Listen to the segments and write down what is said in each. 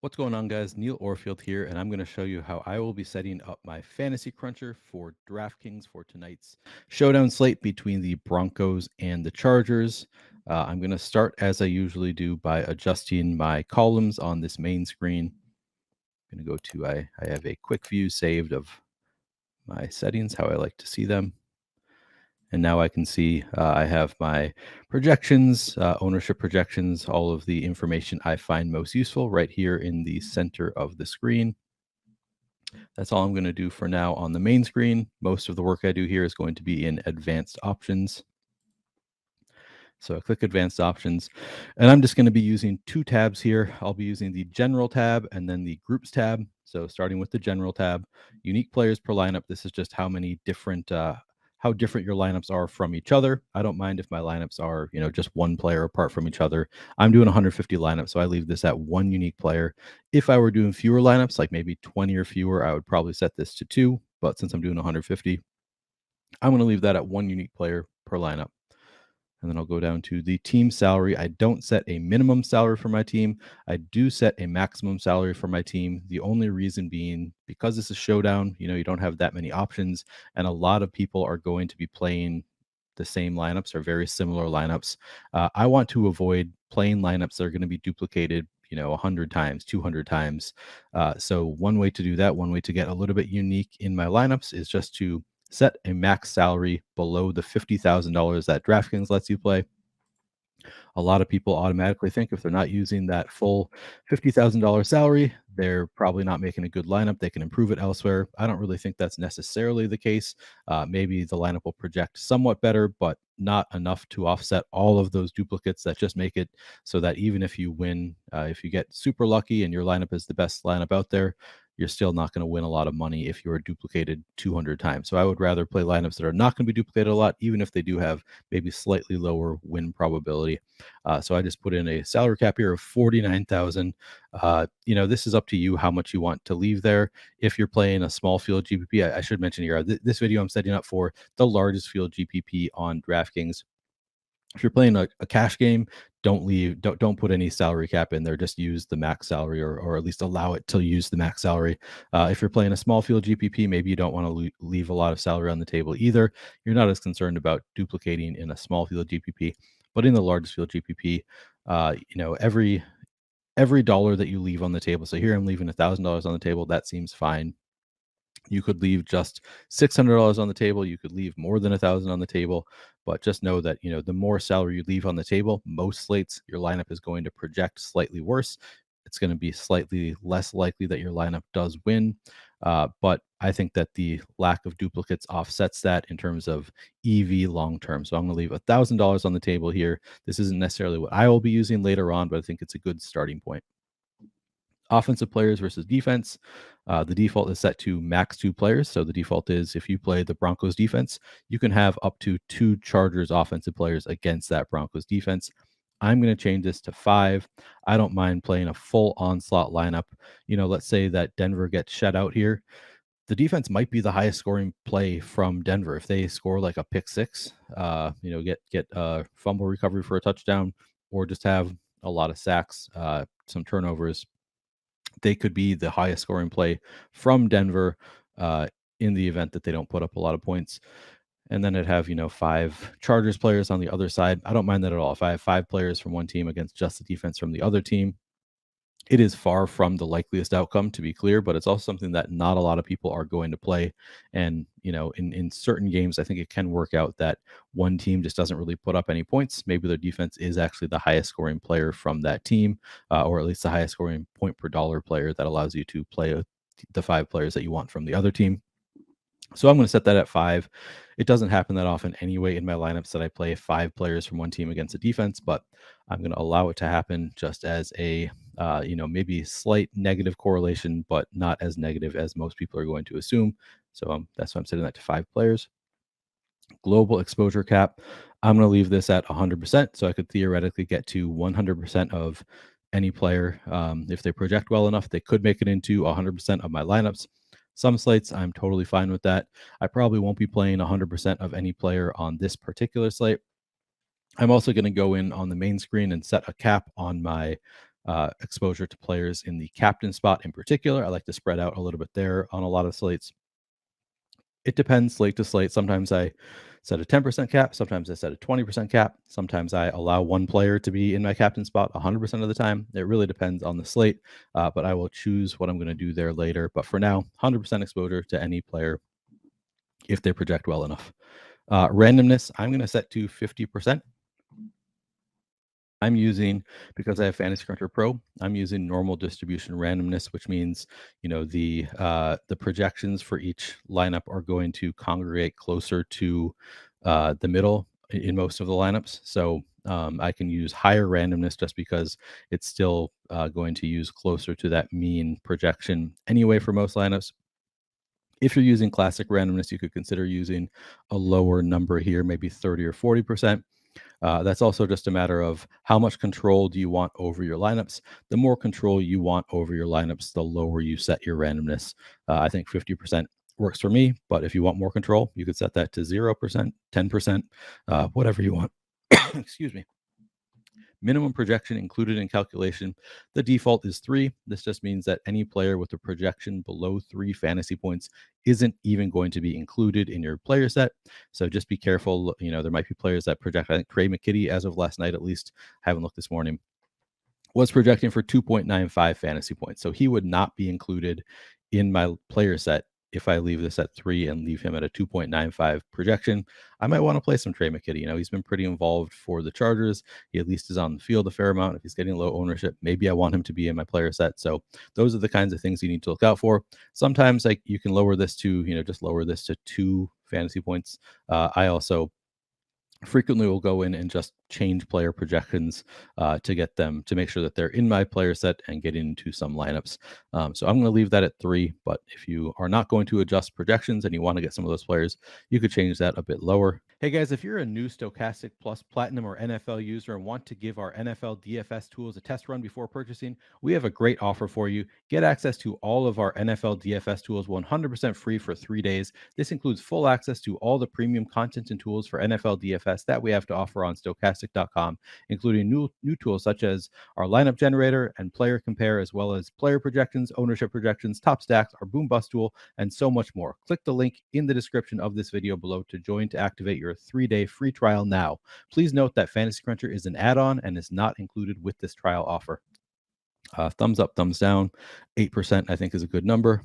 What's going on, guys? Neil Orfield here, and I'm going to show you how I will be setting up my fantasy cruncher for DraftKings for tonight's showdown slate between the Broncos and the Chargers. I'm going to start, as I usually do, by adjusting my columns on this main screen. I'm going to go to, I have a quick view saved of my settings, how I like to see them. And now I can see I have my projections, ownership projections, all of the information I find most useful right here in the center of the screen. That's all I'm going to do for now on the main screen. Most of the work I do here is going to be in advanced options. So I click advanced options, and I'm just going to be using two tabs here. I'll be using the general tab and then the groups tab. So starting with the general tab, unique players per lineup. This is just how different your lineups are from each other. I don't mind if my lineups are, just one player apart from each other. I'm doing 150 lineups, so I leave this at one unique player. If I were doing fewer lineups, like maybe 20 or fewer, I would probably set this to 2. But since I'm doing 150, I'm going to leave that at one unique player per lineup. And then I'll go down to the team salary. I don't set a minimum salary for my team. I do set a maximum salary for my team. The only reason being because this is Showdown, you don't have that many options. And a lot of people are going to be playing the same lineups or very similar lineups. I want to avoid playing lineups that are going to be duplicated 100 times, 200 times. So one way to do that, one way to get a little bit unique in my lineups is just to set a max salary below the $50,000 that DraftKings lets you play. A lot of people automatically think if they're not using that full $50,000 salary, they're probably not making a good lineup. They can improve it elsewhere. I don't really think that's necessarily the case. Maybe the lineup will project somewhat better, but not enough to offset all of those duplicates that just make it so that even if you win, if you get super lucky and your lineup is the best lineup out there, you're still not going to win a lot of money if you're duplicated 200 times. So I would rather play lineups that are not going to be duplicated a lot, even if they do have maybe slightly lower win probability. So I just put in a salary cap here of 49,000. This is up to you how much you want to leave there. If you're playing a small field GPP, I should mention here, this video I'm setting up for the largest field GPP on DraftKings. If you're playing a cash game, don't put any salary cap in there. Just use the max salary, or at least allow it to use the max salary. If you're playing a small field GPP, maybe you don't want to leave a lot of salary on the table either. You're not as concerned about duplicating in a small field GPP, but in the largest field GPP, every dollar that you leave on the table. So here I'm leaving $1,000 on the table. That seems fine. You could leave just $600 on the table. You could leave more than 1,000 on the table, but just know that the more salary you leave on the table, most slates your lineup is going to project slightly worse. It's going to be slightly less likely that your lineup does win. But I think that the lack of duplicates offsets that in terms of EV long term. So I'm going to leave $1,000 on the table here. This isn't necessarily what I will be using later on, but I think it's a good starting point. Offensive players versus defense. The default is set to max 2 players. So the default is if you play the Broncos defense, you can have up to 2 Chargers offensive players against that Broncos defense. I'm going to change this to 5. I don't mind playing a full onslaught lineup. Let's say that Denver gets shut out here. The defense might be the highest scoring play from Denver. If they score like a pick 6, get a fumble recovery for a touchdown, or just have a lot of sacks, some turnovers, they could be the highest scoring play from Denver in the event that they don't put up a lot of points. And then I'd have, 5 Chargers players on the other side. I don't mind that at all. If I have 5 players from one team against just the defense from the other team, it is far from the likeliest outcome, to be clear, but it's also something that not a lot of people are going to play. And, in certain games, I think it can work out that one team just doesn't really put up any points. Maybe their defense is actually the highest scoring player from that team, or at least the highest scoring point per dollar player that allows you to play the 5 players that you want from the other team. So I'm going to set that at 5. It doesn't happen that often anyway in my lineups that I play 5 players from one team against a defense, but I'm going to allow it to happen just as a, maybe slight negative correlation, but not as negative as most people are going to assume. So that's why I'm setting that to 5 players. Global exposure cap. I'm going to leave this at 100%. So I could theoretically get to 100% of any player. If they project well enough, they could make it into 100% of my lineups. Some slates, I'm totally fine with that. I probably won't be playing 100% of any player on this particular slate. I'm also going to go in on the main screen and set a cap on my exposure to players in the captain spot in particular. I like to spread out a little bit there on a lot of slates. It depends slate to slate. Sometimes I set a 10% cap. Sometimes I set a 20% cap. Sometimes I allow one player to be in my captain spot 100% of the time. It really depends on the slate, but I will choose what I'm going to do there later. But for now, 100% exposure to any player if they project well enough. Randomness, I'm going to set to 50%. I'm using, because I have Fantasy Cruncher Pro, I'm using normal distribution randomness, which means, the projections for each lineup are going to congregate closer to the middle in most of the lineups. So I can use higher randomness just because it's still going to use closer to that mean projection anyway for most lineups. If you're using classic randomness, you could consider using a lower number here, maybe 30 or 40%. That's also just a matter of how much control do you want over your lineups. The more control you want over your lineups, the lower you set your randomness. I think 50% works for me, but if you want more control, you could set that to 0%, 10%, whatever you want. Excuse me. Minimum projection included in calculation. The default is 3. This just means that any player with a projection below 3 fantasy points isn't even going to be included in your player set. So just be careful. There might be players that project. I think Trey McKitty, as of last night at least, I haven't looked this morning, was projecting for 2.95 fantasy points. So he would not be included in my player set if I leave this at 3 and leave him at a 2.95 projection. I might want to play some Trey McKitty. He's been pretty involved for the Chargers. He at least is on the field a fair amount. If he's getting low ownership, maybe I want him to be in my player set. So those are the kinds of things you need to look out for. Sometimes you can lower this to, just lower this to 2 fantasy points. I also frequently will go in and just change player projections to get them to make sure that they're in my player set and get into some lineups. So I'm going to leave that at 3, but if you are not going to adjust projections and you want to get some of those players, you could change that a bit lower. Hey guys, if you're a new Stokastic Plus Platinum or NFL user and want to give our NFL DFS tools a test run before purchasing, we have a great offer for you. Get access to all of our NFL DFS tools 100% free for 3 days. This includes full access to all the premium content and tools for NFL DFS that we have to offer on Stokastic.com, including new tools such as our lineup generator and player compare, as well as player projections, ownership projections, top stacks, our boom bust tool, and so much more. Click the link in the description of this video below to join to activate your 3-day free trial now. Please note that Fantasy Cruncher is an add-on and is not included with this trial offer. Thumbs up, thumbs down. 8% I think is a good number.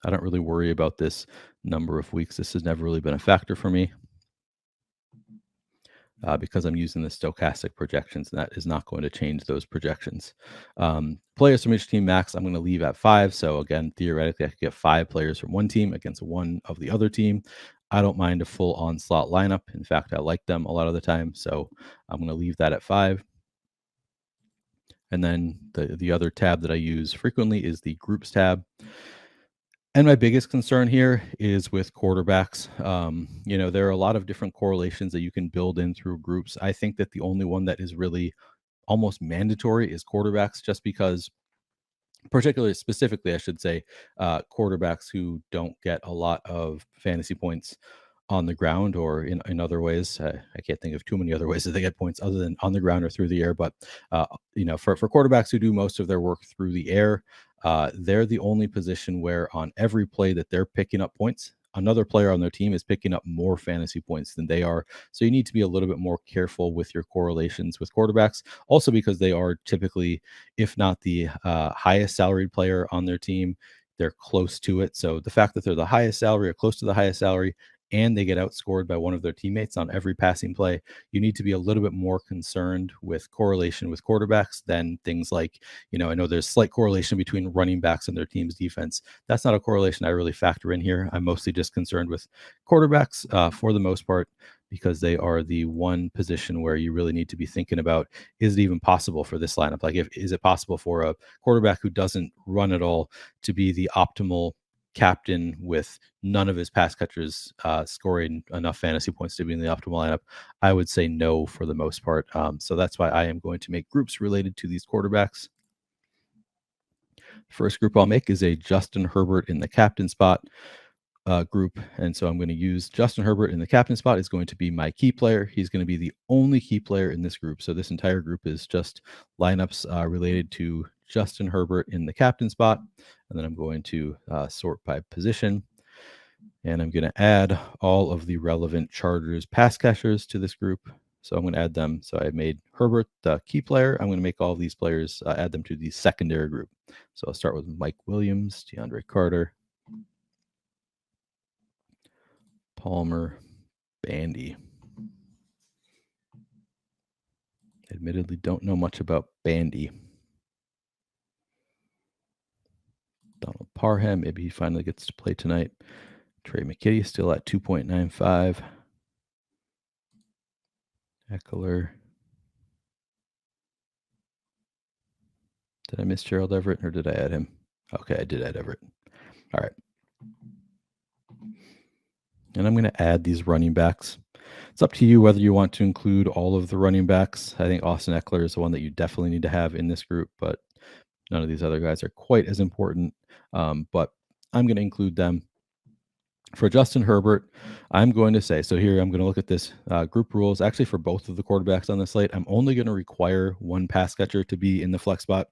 I don't really worry about this number of weeks. This has never really been a factor for me because I'm using the stochastic projections, and that is not going to change those projections. Players from each team max, I'm going to leave at 5. So again, theoretically, I could get 5 players from one team against one of the other team. I don't mind a full onslaught lineup. In fact, I like them a lot of the time. So I'm going to leave that at 5. And then the other tab that I use frequently is the groups tab. And my biggest concern here is with quarterbacks. There are a lot of different correlations that you can build in through groups. I think that the only one that is really almost mandatory is quarterbacks, just because, particularly specifically, I should say, quarterbacks who don't get a lot of fantasy points on the ground or in other ways. I can't think of too many other ways that they get points other than on the ground or through the air. But, for quarterbacks who do most of their work through the air, they're the only position where on every play that they're picking up points, another player on their team is picking up more fantasy points than they are. So you need to be a little bit more careful with your correlations with quarterbacks, also because they are typically, if not the highest salaried player on their team, they're close to it. So the fact that they're the highest salary or close to the highest salary and they get outscored by one of their teammates on every passing play, you need to be a little bit more concerned with correlation with quarterbacks than things like, I know there's slight correlation between running backs and their team's defense. That's not a correlation I really factor in here. I'm mostly just concerned with quarterbacks for the most part, because they are the one position where you really need to be thinking about, is it even possible for this lineup? Is it possible for a quarterback who doesn't run at all to be the optimal captain with none of his pass catchers scoring enough fantasy points to be in the optimal lineup? I would say no for the most part. So that's why I am going to make groups related to these quarterbacks. First group I'll make is a Justin Herbert in the captain spot. group, and so I'm going to use Justin Herbert in the captain spot. Is going to be my key player. He's going to be the only key player in this group. So this entire group is just lineups related to Justin Herbert in the captain spot, and then I'm going to sort by position, and I'm going to add all of the relevant Chargers pass catchers to this group. So I'm going to add them. So I made Herbert the key player. I'm going to make all of these players, add them to the secondary group. So I'll start with Mike Williams, DeAndre Carter, Palmer, Bandy. Admittedly, don't know much about Bandy. Donald Parham, maybe he finally gets to play tonight. Trey McKitty still at 2.95. Eckler. Did I miss Gerald Everett or did I add him? Okay, I did add Everett. All right. And I'm going to add these running backs. It's up to you whether you want to include all of the running backs. I think Austin Eckler is the one that you definitely need to have in this group, but none of these other guys are quite as important. But I'm going to include them. For Justin Herbert, I'm going to say, so here I'm going to look at this group rules. Actually, for both of the quarterbacks on the slate, I'm only going to require one pass catcher to be in the flex spot,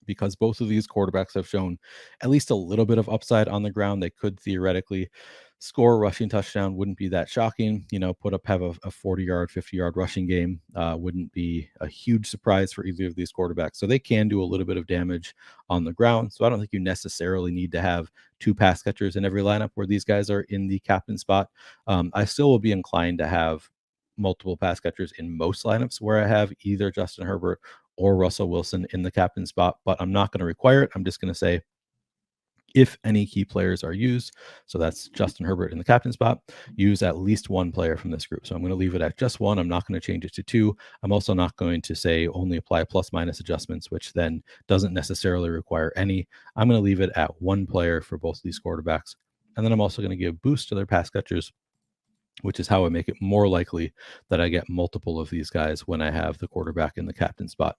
because both of these quarterbacks have shown at least a little bit of upside on the ground. They could theoretically score a rushing touchdown. Wouldn't be that shocking. Have a 40-yard, 50-yard rushing game. Wouldn't be a huge surprise for either of these quarterbacks. So they can do a little bit of damage on the ground. So I don't think you necessarily need to have two pass catchers in every lineup where these guys are in the captain spot. I still will be inclined to have multiple pass catchers in most lineups where I have either Justin Herbert or Russell Wilson in the captain spot, but I'm not going to require it. I'm just going to say if any key players are used, so that's Justin Herbert in the captain spot, use at least one player from this group. So I'm going to leave it at just one. I'm not going to change it to two. I'm also not going to say only apply plus minus adjustments, which then doesn't necessarily require any. I'm going to leave it at one player for both of these quarterbacks. And then I'm also going to give boost to their pass catchers, which is how I make it more likely that I get multiple of these guys when I have the quarterback in the captain spot.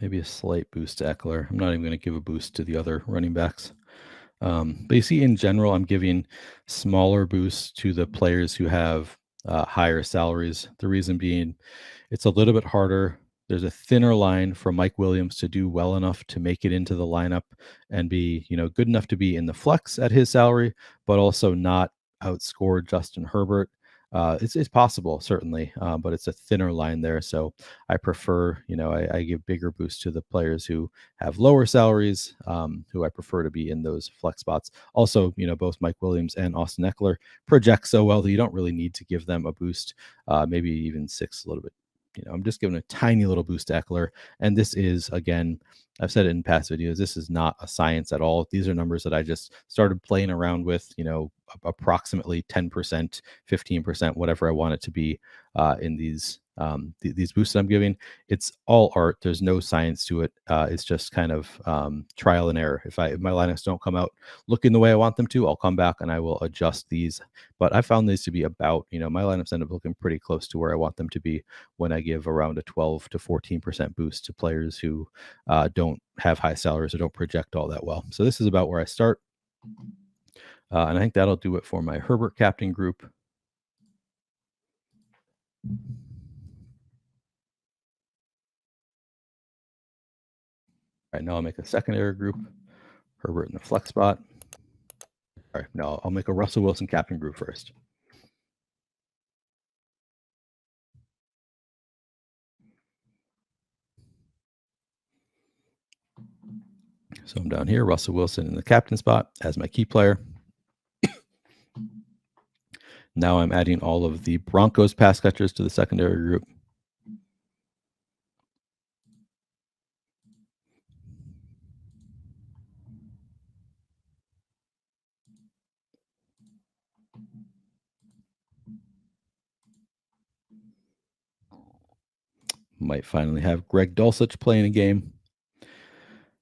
Maybe a slight boost to Eckler. I'm not even going to give a boost to the other running backs. But you see, in general, I'm giving smaller boosts to the players who have higher salaries. The reason being, it's a little bit harder. There's a thinner line for Mike Williams to do well enough to make it into the lineup and be, good enough to be in the flex at his salary, but also not outscore Justin Herbert. It's possible, certainly, but it's a thinner line there. So I prefer, I give bigger boosts to the players who have lower salaries, who I prefer to be in those flex spots. Also, both Mike Williams and Austin Eckler project so well that you don't really need to give them a boost, maybe even six a little bit. I'm just giving a tiny little boost to Eckler. And this is, again, I've said it in past videos, this is not a science at all. These are numbers that I just started playing around with, approximately 10%, 15%, whatever I want it to be in these boosts that I'm giving. It's all art. There's no science to it. It's just kind of trial and error. If my lineups don't come out looking the way I want them to, I'll come back and I will adjust these. But I found these to be about, my lineups end up looking pretty close to where I want them to be when I give around a 12 to 14% boost to players who don't have high salaries or don't project all that well. So this is about where I start. And I think that'll do it for my Herbert captain group. All right, now I'll make a secondary group. Herbert in the flex spot. All right, now I'll make a Russell Wilson captain group first. So I'm down here, Russell Wilson in the captain spot as my key player. Now I'm adding all of the Broncos pass catchers to the secondary group. Might finally have Greg Dulcich playing a game.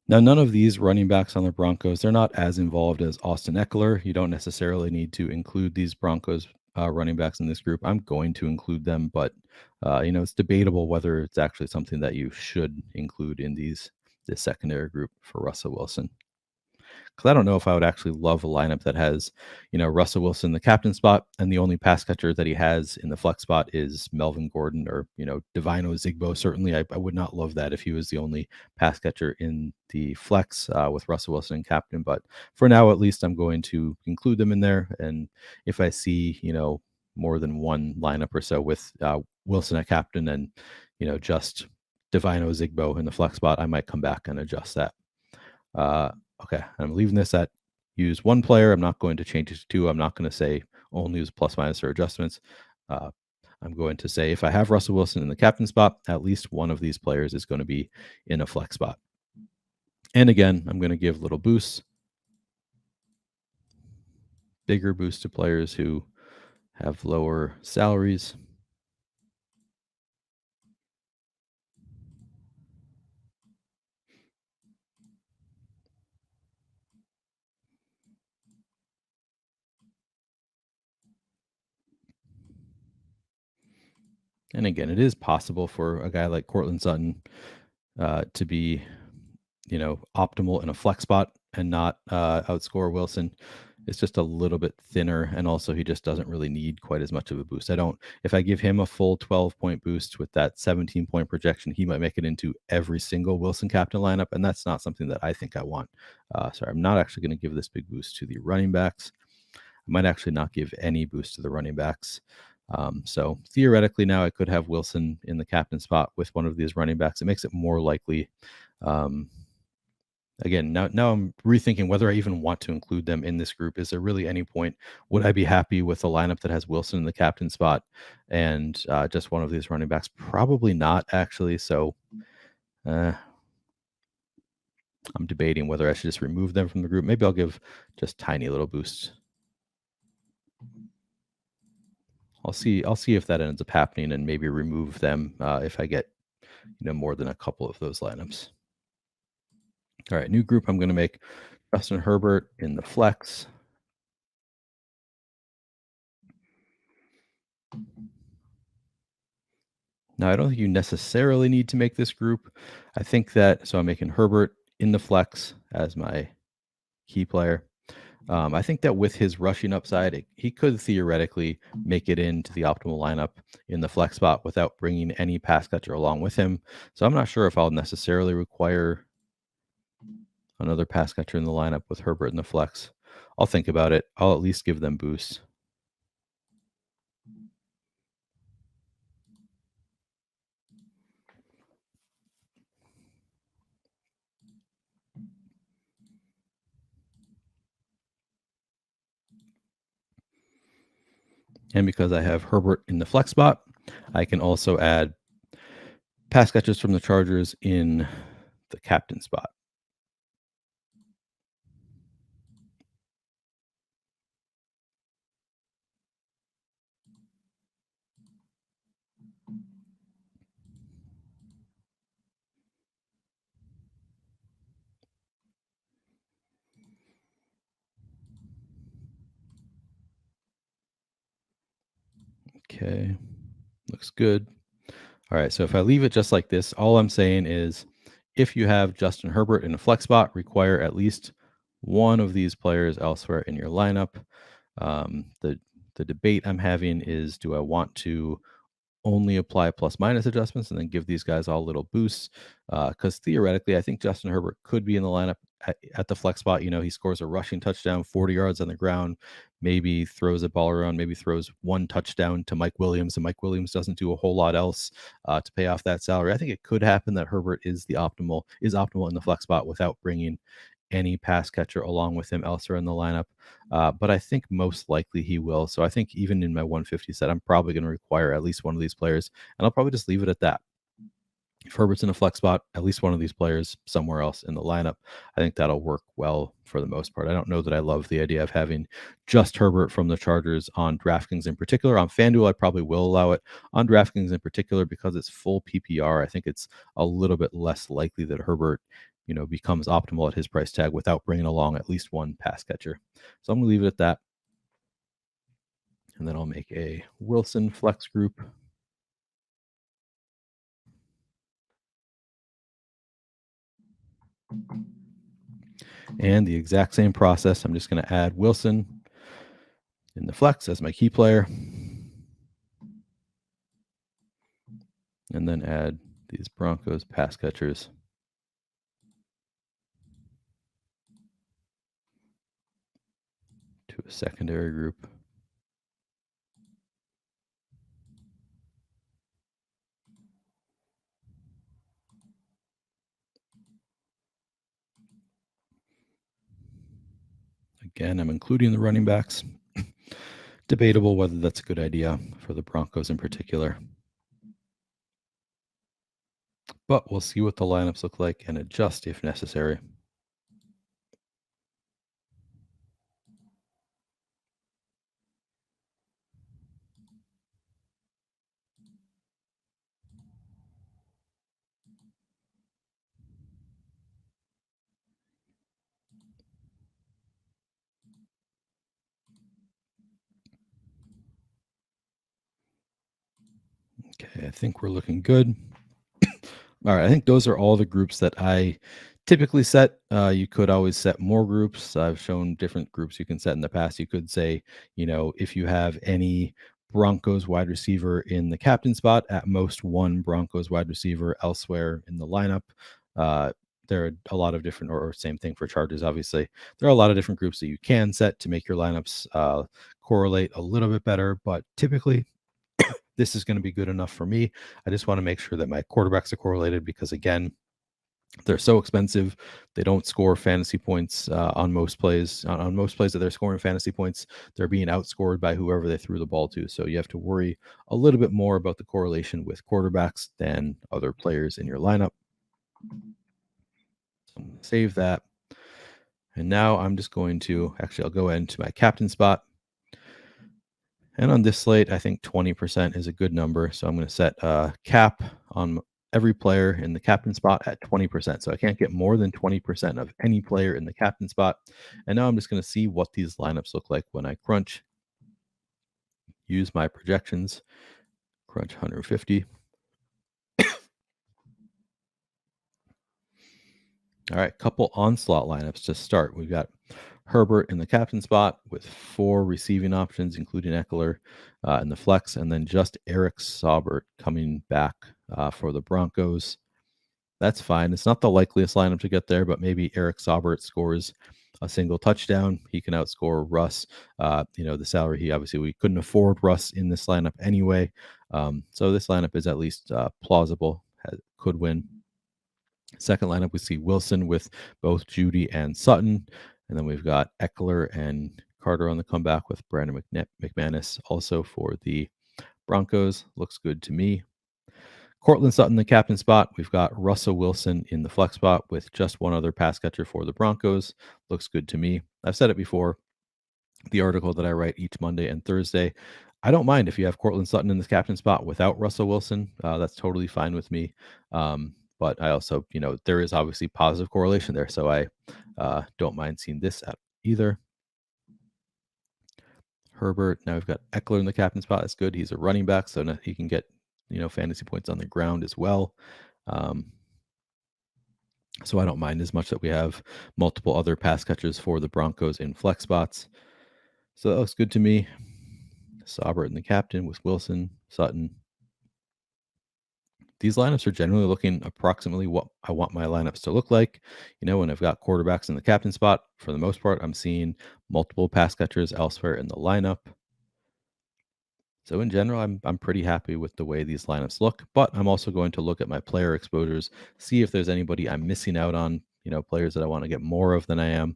Now, none of these running backs on the Broncos, they're not as involved as Austin Eckler. You don't necessarily need to include these Broncos running backs in this group. I'm going to include them, but it's debatable whether it's actually something that you should include in this secondary group for Russell Wilson. Because I don't know if I would actually love a lineup that has, Russell Wilson the captain spot, and the only pass catcher that he has in the flex spot is Melvin Gordon or Divino Zigbo. Certainly, I would not love that if he was the only pass catcher in the flex with Russell Wilson and captain. But for now, at least, I'm going to include them in there. And if I see more than one lineup or so with Wilson at captain and just Divino Zigbo in the flex spot, I might come back and adjust that. Okay, I'm leaving this at use one player. I'm not going to change it to two. I'm not going to say only use plus minus or adjustments. I'm going to say if I have Russell Wilson in the captain spot, at least one of these players is going to be in a flex spot. And again, I'm going to give little boosts, bigger boosts to players who have lower salaries. And again, it is possible for a guy like Courtland Sutton to be, optimal in a flex spot and not outscore Wilson. It's just a little bit thinner, and also he just doesn't really need quite as much of a boost. If I give him a full 12-point boost with that 17-point projection, he might make it into every single Wilson captain lineup, and that's not something that I think I want. So I'm not actually going to give this big boost to the running backs. I might actually not give any boost to the running backs. So theoretically now I could have Wilson in the captain spot with one of these running backs. It makes it more likely. Again, now I'm rethinking whether I even want to include them in this group. Is there really any point? Would I be happy with a lineup that has Wilson in the captain spot and just one of these running backs? Probably not, actually. So I'm debating whether I should just remove them from the group. Maybe I'll give just tiny little boosts. I'll see if that ends up happening and maybe remove them if I get more than a couple of those lineups. All right, new group. I'm going to make Preston Herbert in the flex. Now, I don't think you necessarily need to make this group. I think that, so I'm making Herbert in the flex as my key player. I think that with his rushing upside, he could theoretically make it into the optimal lineup in the flex spot without bringing any pass catcher along with him. So I'm not sure if I'll necessarily require another pass catcher in the lineup with Herbert in the flex. I'll think about it. I'll at least give them boosts. And because I have Herbert in the flex spot, I can also add pass catchers from the Chargers in the captain spot. Okay, looks good. All right, so if I leave it just like this, all I'm saying is if you have Justin Herbert in a flex spot, require at least one of these players elsewhere in your lineup. The debate I'm having is, do I want to only apply plus minus adjustments and then give these guys all little boosts? Because theoretically, I think Justin Herbert could be in the lineup at the flex spot. He scores a rushing touchdown, 40 yards on the ground, maybe throws a ball around, maybe throws one touchdown to Mike Williams, and Mike Williams doesn't do a whole lot else to pay off that salary. I think it could happen that Herbert is optimal in the flex spot without bringing any pass catcher along with him elsewhere in the lineup. But I think most likely he will. So I think even in my 150 set, I'm probably going to require at least one of these players, and I'll probably just leave it at that. If Herbert's in a flex spot, at least one of these players somewhere else in the lineup. I think that'll work well for the most part. I don't know that I love the idea of having just Herbert from the Chargers on DraftKings in particular. On FanDuel, I probably will allow it. On DraftKings in particular, because it's full PPR, I think it's a little bit less likely that Herbert becomes optimal at his price tag without bringing along at least one pass catcher. So I'm going to leave it at that. And then I'll make a Wilson flex group. And the exact same process. I'm just going to add Wilson in the flex as my key player. And then add these Broncos pass catchers to a secondary group. Again, I'm including the running backs. Debatable whether that's a good idea for the Broncos in particular. But we'll see what the lineups look like and adjust if necessary. Okay, I think we're looking good. All right, I think those are all the groups that I typically set. You could always set more groups. I've shown different groups you can set in the past. You could say, if you have any Broncos wide receiver in the captain spot, at most one Broncos wide receiver elsewhere in the lineup. There are a lot of different, or same thing for Chargers, obviously. There are a lot of different groups that you can set to make your lineups correlate a little bit better, but typically this is going to be good enough for me. I just want to make sure that my quarterbacks are correlated because, again, they're so expensive. They don't score fantasy points on most plays. On most plays that they're scoring fantasy points, they're being outscored by whoever they threw the ball to. So you have to worry a little bit more about the correlation with quarterbacks than other players in your lineup. So I'm going to save that. And now I'm just going to, I'll go into my captain spot. And on this slate, I think 20% is a good number. So I'm going to set a cap on every player in the captain spot at 20%. So I can't get more than 20% of any player in the captain spot. And now I'm just going to see what these lineups look like when I crunch. Use my projections. Crunch 150. All right, couple onslaught lineups to start. We've got Herbert in the captain spot with 4 receiving options, including Eckler in the flex, and then just Eric Saubert coming back for the Broncos. That's fine. It's not the likeliest lineup to get there, but maybe Eric Saubert scores a single touchdown. He can outscore Russ. The salary, we couldn't afford Russ in this lineup anyway. So this lineup is at least plausible, could win. Second lineup, we see Wilson with both Judy and Sutton. And then we've got Eckler and Carter on the comeback with Brandon McManus also for the Broncos. Looks good to me. Cortland Sutton, the captain spot. We've got Russell Wilson in the flex spot with just one other pass catcher for the Broncos. Looks good to me. I've said it before. The article that I write each Monday and Thursday. I don't mind if you have Cortland Sutton in the captain spot without Russell Wilson. That's totally fine with me. But I also, there is obviously positive correlation there. So I don't mind seeing this at either. Herbert. Now we've got Eckler in the captain spot. That's good. He's a running back, so he can get, fantasy points on the ground as well. So I don't mind as much that we have multiple other pass catchers for the Broncos in flex spots. So that looks good to me. Saubert in the captain with Wilson, Sutton. These lineups are generally looking approximately what I want my lineups to look like. When I've got quarterbacks in the captain spot, for the most part, I'm seeing multiple pass catchers elsewhere in the lineup. So in general, I'm pretty happy with the way these lineups look, but I'm also going to look at my player exposures, see if there's anybody I'm missing out on, players that I want to get more of than I am.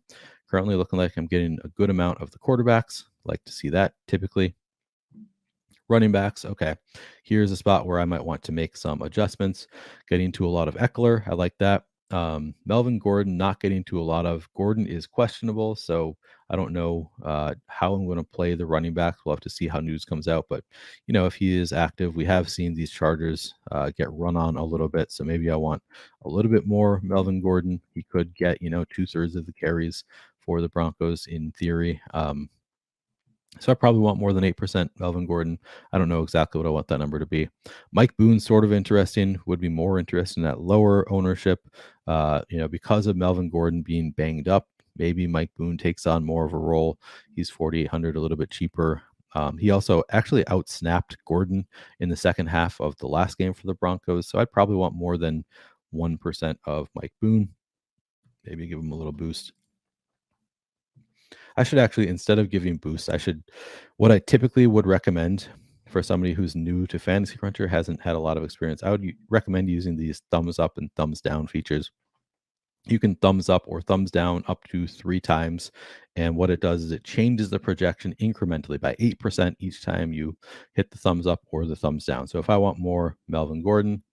Currently looking like I'm getting a good amount of the quarterbacks. Like to see that typically. Running backs, okay. Here's a spot where I might want to make some adjustments. Getting to a lot of Eckler, I like that. Melvin Gordon, not getting to a lot of. Gordon is questionable, so I don't know how I'm going to play the running backs. We'll have to see how news comes out. But, if he is active, we have seen these Chargers get run on a little bit. So maybe I want a little bit more Melvin Gordon. He could get, 2/3 of the carries for the Broncos in theory. So I probably want more than 8% Melvin Gordon. I don't know exactly what I want that number to be. Mike Boone, sort of interesting, would be more interesting at lower ownership. Because of Melvin Gordon being banged up, maybe Mike Boone takes on more of a role. He's 4,800, a little bit cheaper. He also actually outsnapped Gordon in the second half of the last game for the Broncos. So I'd probably want more than 1% of Mike Boone. Maybe give him a little boost. I should actually, instead of giving boosts, what I typically would recommend for somebody who's new to Fantasy Cruncher, hasn't had a lot of experience, I would recommend using these thumbs up and thumbs down features. You can thumbs up or thumbs down up to 3 times. And what it does is it changes the projection incrementally by 8% each time you hit the thumbs up or the thumbs down. So if I want more Melvin Gordon,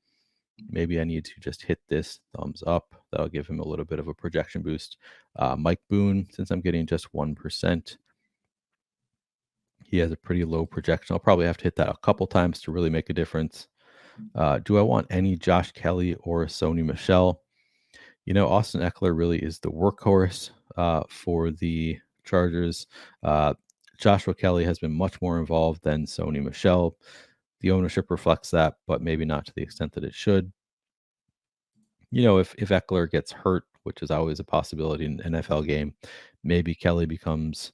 maybe I need to just hit this thumbs up. That'll give him a little bit of a projection boost. Mike Boone, since I'm getting just 1%, he has a pretty low projection. I'll probably have to hit that a couple times to really make a difference. Do I want any Josh Kelly or Sony Michelle? Austin Eckler really is the workhorse for the Chargers. Joshua Kelly has been much more involved than Sony Michelle. The ownership reflects that, but maybe not to the extent that it should. If Eckler gets hurt, which is always a possibility in an NFL game, maybe Kelly becomes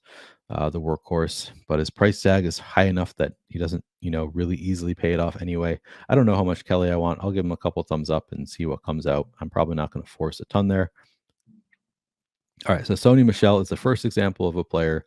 the workhorse, but his price tag is high enough that he doesn't, really easily pay it off anyway. I don't know how much Kelly I want. I'll give him a couple thumbs up and see what comes out. I'm probably not going to force a ton there. All right, so Sony Michelle is the first example of a player.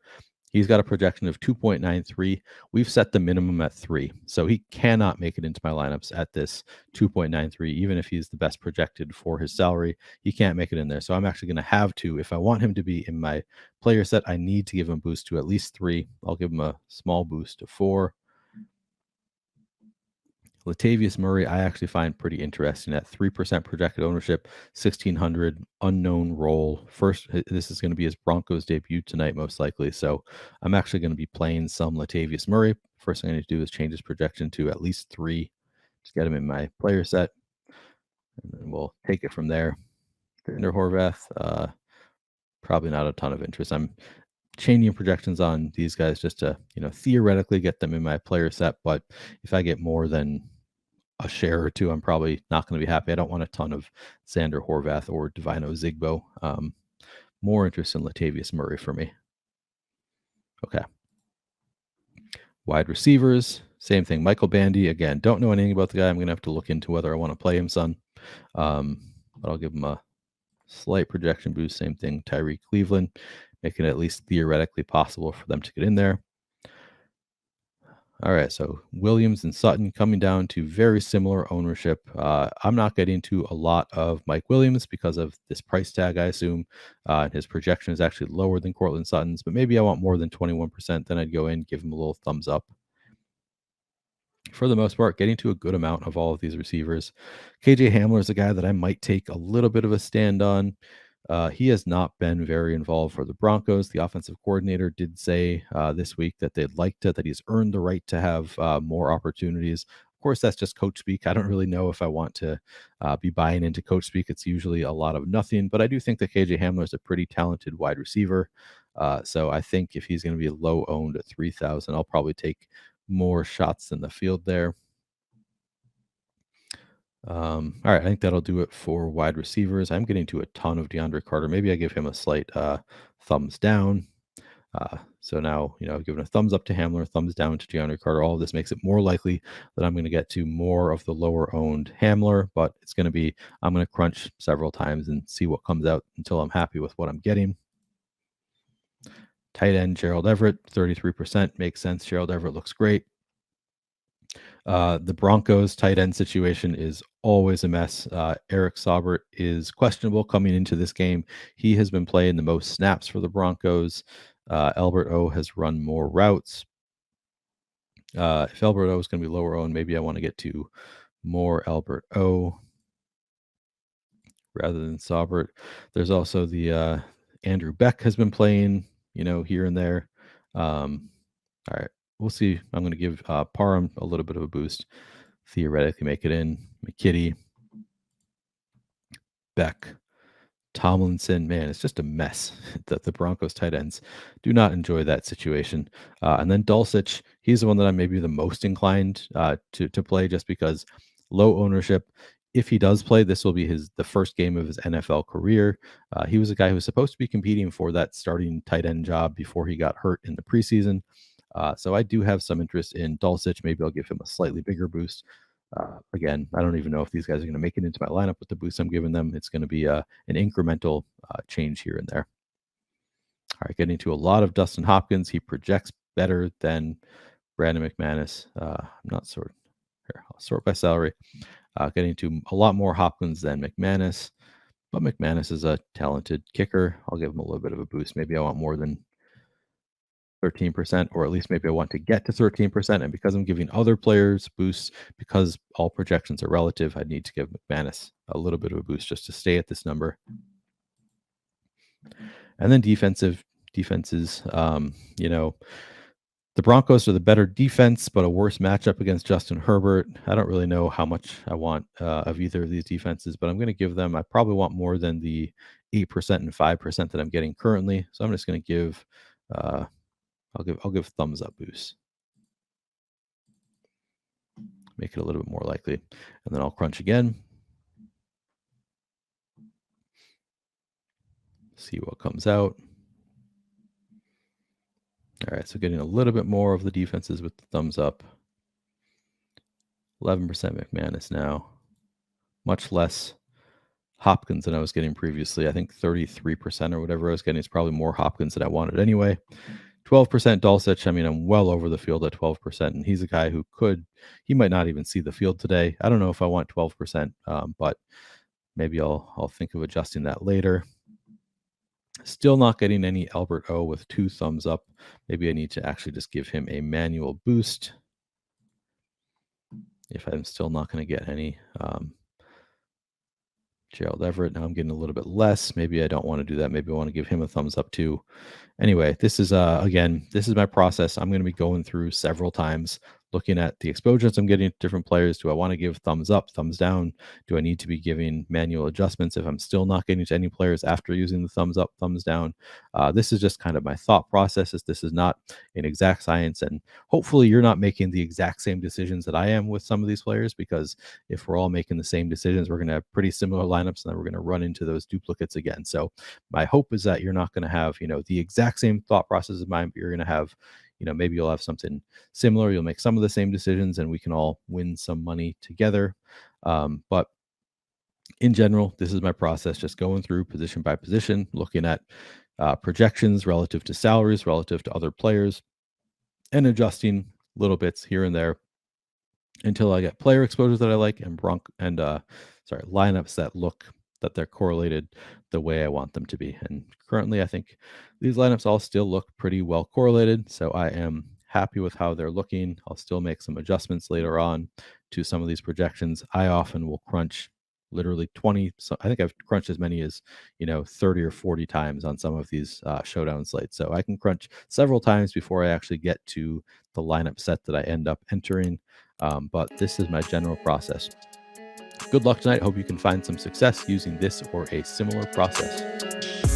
He's got a projection of 2.93. We've set the minimum at 3. So he cannot make it into my lineups at this 2.93, even if he's the best projected for his salary. He can't make it in there. So I'm actually going to have to, if I want him to be in my player set, I need to give him a boost to at least 3. I'll give him a small boost to 4. Latavius Murray, I actually find pretty interesting at 3% projected ownership, 1,600, unknown role. First, this is going to be his Broncos debut tonight, most likely. So I'm actually going to be playing some Latavius Murray. First thing I need to do is change his projection to at least 3 to get him in my player set. And then we'll take it from there. Xander Horvath, probably not a ton of interest. I'm changing projections on these guys just to, theoretically get them in my player set. But if I get more than a share or 2, I'm probably not going to be happy. I don't want a ton of Xander Horvath or Divino Zigbo. More interest in Latavius Murray for me. Okay. Wide receivers, same thing. Michael Bandy, again, don't know anything about the guy. I'm going to have to look into whether I want to play him some. But I'll give him a slight projection boost. Same thing. Tyreek Cleveland, making it at least theoretically possible for them to get in there. All right, so Williams and Sutton coming down to very similar ownership. I'm not getting to a lot of Mike Williams because of this price tag, I assume. His projection is actually lower than Cortland Sutton's, but maybe I want more than 21%. Then I'd go in, give him a little thumbs up. For the most part, getting to a good amount of all of these receivers. KJ Hamler is a guy that I might take a little bit of a stand on. He has not been very involved for the Broncos. The offensive coordinator did say this week that they'd like to, that he's earned the right to have more opportunities. Of course, that's just coach speak. I don't really know if I want to be buying into coach speak. It's usually a lot of nothing, but I do think that KJ Hamler is a pretty talented wide receiver. So I think if he's going to be low owned at 3,000, I'll probably take more shots in the field there. All right, I think that'll do it for wide receivers. I'm getting to a ton of DeAndre Carter. Maybe I give him a slight thumbs down. So now, I've given a thumbs up to Hamler, thumbs down to DeAndre Carter. All of this makes it more likely that I'm going to get to more of the lower owned Hamler, but it's going to be, I'm going to crunch several times and see what comes out until I'm happy with what I'm getting. Tight end, Gerald Everett, 33%. Makes sense. Gerald Everett looks great. The Broncos tight end situation is always a mess. Eric Saubert is questionable coming into this game. He has been playing the most snaps for the Broncos. Albert O has run more routes. If Albert O is going to be lower owned, maybe I want to get to more Albert O. rather than Saubert. There's also the Andrew Beck has been playing, here and there. All right, we'll see. I'm going to give Parham a little bit of a boost. Theoretically make it in. McKitty, Beck, Tomlinson, man, it's just a mess. The Broncos tight ends do not enjoy that situation. And then Dulcich, he's the one that I'm maybe the most inclined to play, just because low ownership. If he does play, this will be the first game of his NFL career. He was a guy who was supposed to be competing for that starting tight end job before he got hurt in the preseason. So I do have some interest in Dulcich. Maybe I'll give him a slightly bigger boost. Again, I don't even know if these guys are going to make it into my lineup with the boost I'm giving them. It's going to be an incremental change here and there. All right, getting to a lot of Dustin Hopkins. He projects better than Brandon McManus. I'm not sorting here. I'll sort by salary. Getting to a lot more Hopkins than McManus, but McManus is a talented kicker. I'll give him a little bit of a boost. Maybe I want more than 13%, or at least maybe I want to get to 13%. And because I'm giving other players boosts, because all projections are relative, I need to give McManus a little bit of a boost just to stay at this number. And then defenses, the Broncos are the better defense, but a worse matchup against Justin Herbert. I don't really know how much I want of either of these defenses, but I'm going to give them, I probably want more than the 8% and 5% that I'm getting currently. So I'm just going to give, I'll give thumbs up boost. Make it a little bit more likely. And then I'll crunch again. See what comes out. All right, so getting a little bit more of the defenses with the thumbs up. 11% McManus now. Much less Hopkins than I was getting previously. I think 33% or whatever I was getting is probably more Hopkins than I wanted anyway. 12% Dulcich. I mean, I'm well over the field at 12%, and he's a guy who he might not even see the field today. I don't know if I want 12%, but maybe I'll think of adjusting that later. Still not getting any Albert O with 2 thumbs up. Maybe I need to actually just give him a manual boost if I'm still not going to get any. Gerald Everett, now I'm getting a little bit less. Maybe I don't want to do that. Maybe I want to give him a thumbs up too. Anyway, this is again, this is my process. I'm going to be going through several times, looking at the exposures I'm getting to different players. Do I want to give thumbs up, thumbs down? Do I need to be giving manual adjustments if I'm still not getting to any players after using the thumbs up, thumbs down? This is just kind of my thought processes. This is not an exact science, and hopefully you're not making the exact same decisions that I am with some of these players, because if we're all making the same decisions, we're going to have pretty similar lineups, and then we're going to run into those duplicates again. So my hope is that you're not going to have, the exact same thought process of mine, but you're going to have, maybe you'll have something similar. You'll make some of the same decisions, and we can all win some money together. But in general, this is my process, just going through position by position, looking at projections relative to salaries, relative to other players, and adjusting little bits here and there until I get player exposures that I like and lineups that they're correlated the way I want them to be. And currently, I think these lineups all still look pretty well correlated. So I am happy with how they're looking. I'll still make some adjustments later on to some of these projections. I often will crunch literally 20. So I think I've crunched as many as, 30 or 40 times on some of these showdown slates. So I can crunch several times before I actually get to the lineup set that I end up entering. But this is my general process. Good luck tonight. Hope you can find some success using this or a similar process.